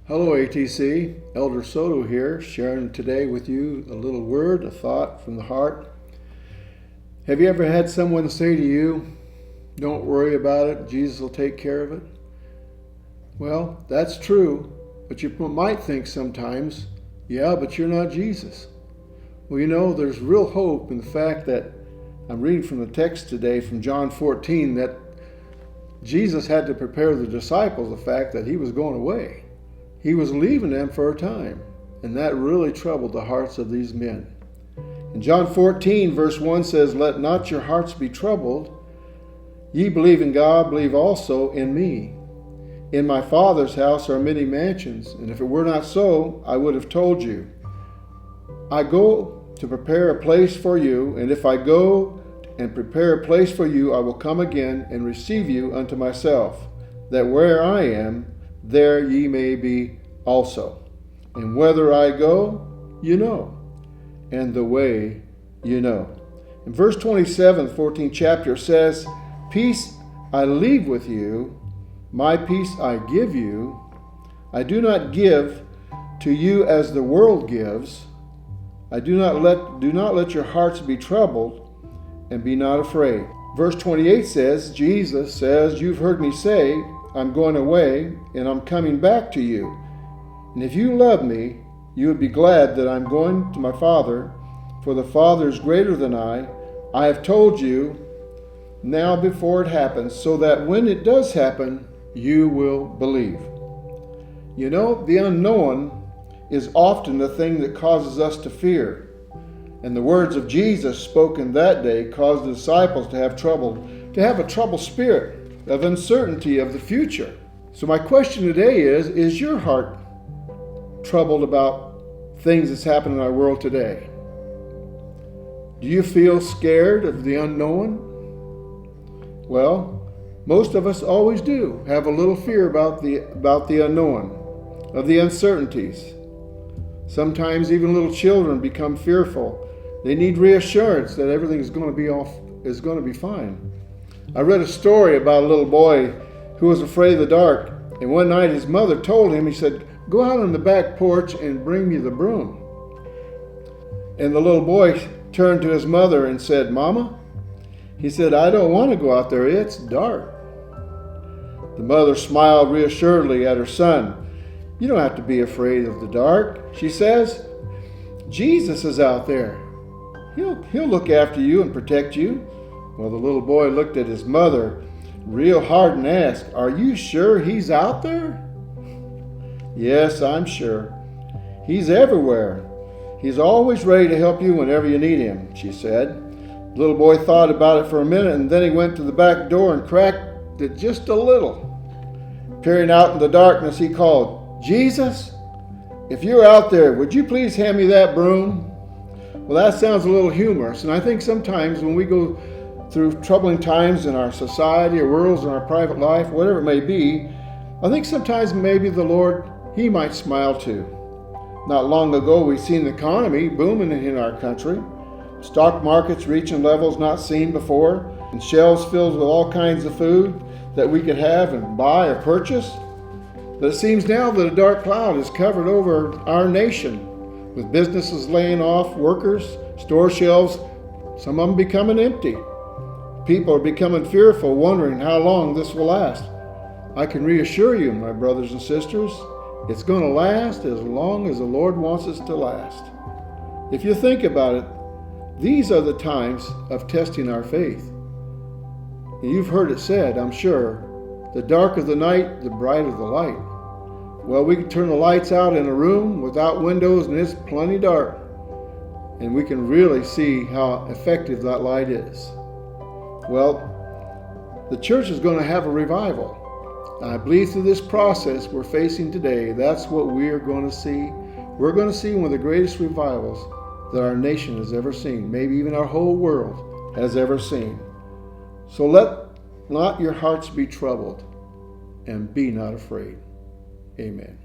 Hello ATC, Elder Soto here, sharing today with you a little word, a thought from the heart. Have you ever had someone say to you, "Don't worry about it, Jesus will take care of it"? Well, that's true, but you might think sometimes, yeah, but you're not Jesus. Well, there's real hope in the fact that I'm reading from the text today from John 14 that Jesus had to prepare the disciples the fact that he was going away. He was leaving them for a time, and that really troubled the hearts of these men. In John 14, verse 1 says, "Let not your hearts be troubled. Ye believe in God, believe also in me. In my Father's house are many mansions, and if it were not so, I would have told you. I go to prepare a place for you, and if I go and prepare a place for you, I will come again and receive you unto myself, that where I am, there ye may be also. And whither I go, you know, and the way you know." In verse 27, the 14th chapter says, "Peace I leave with you, my peace I give you. I do not give to you as the world gives. Do not let your hearts be troubled, and be not afraid." Verse 28 says, Jesus says, "You've heard me say, I'm going away, and I'm coming back to you. And if you love me, you would be glad that I'm going to my Father, for the Father is greater than I. I have told you now before it happens, so that when it does happen, you will believe." The unknown is often the thing that causes us to fear. And the words of Jesus spoken that day caused the disciples to have a troubled spirit of uncertainty of the future. So my question today is your heart troubled about things that's happening in our world today? Do you feel scared of the unknown? Well, most of us always do have a little fear about the unknown, of the uncertainties. Sometimes even little children become fearful. They need reassurance that everything is going to be fine. I read a story about a little boy who was afraid of the dark, and one night his mother told him, he said, "Go out on the back porch and bring me the broom." And the little boy turned to his mother and said, "Mama," he said, "I don't want to go out there, it's dark." The mother smiled reassuringly at her son. "You don't have to be afraid of the dark," she says. "Jesus is out there. He'll look after you and protect you." Well, the little boy looked at his mother real hard and asked, "Are you sure he's out there?" "Yes, I'm sure. He's everywhere. He's always ready to help you whenever you need him," she said. The little boy thought about it for a minute, and then he went to the back door and cracked it just a little. Peering out in the darkness, he called, "Jesus, if you're out there, would you please hand me that broom?" Well, that sounds a little humorous, and I think sometimes when we go through troubling times in our society or worlds in our private life, whatever it may be, I think sometimes maybe the Lord, He might smile too. Not long ago, we've seen the economy booming in our country, stock markets reaching levels not seen before, and shelves filled with all kinds of food that we could have and buy or purchase. But it seems now that a dark cloud is covered over our nation, with businesses laying off workers, store shelves, some of them becoming empty. People are becoming fearful, wondering how long this will last. I can reassure you, my brothers and sisters, it's going to last as long as the Lord wants it to last. If you think about it, these are the times of testing our faith. And you've heard it said, I'm sure, the darker the night, the brighter the light. Well, we can turn the lights out in a room without windows and it's plenty dark. And we can really see how effective that light is. Well, the church is going to have a revival. I believe through this process we're facing today, that's what we are going to see. We're going to see one of the greatest revivals that our nation has ever seen, maybe even our whole world has ever seen. So let not your hearts be troubled, and be not afraid. Amen.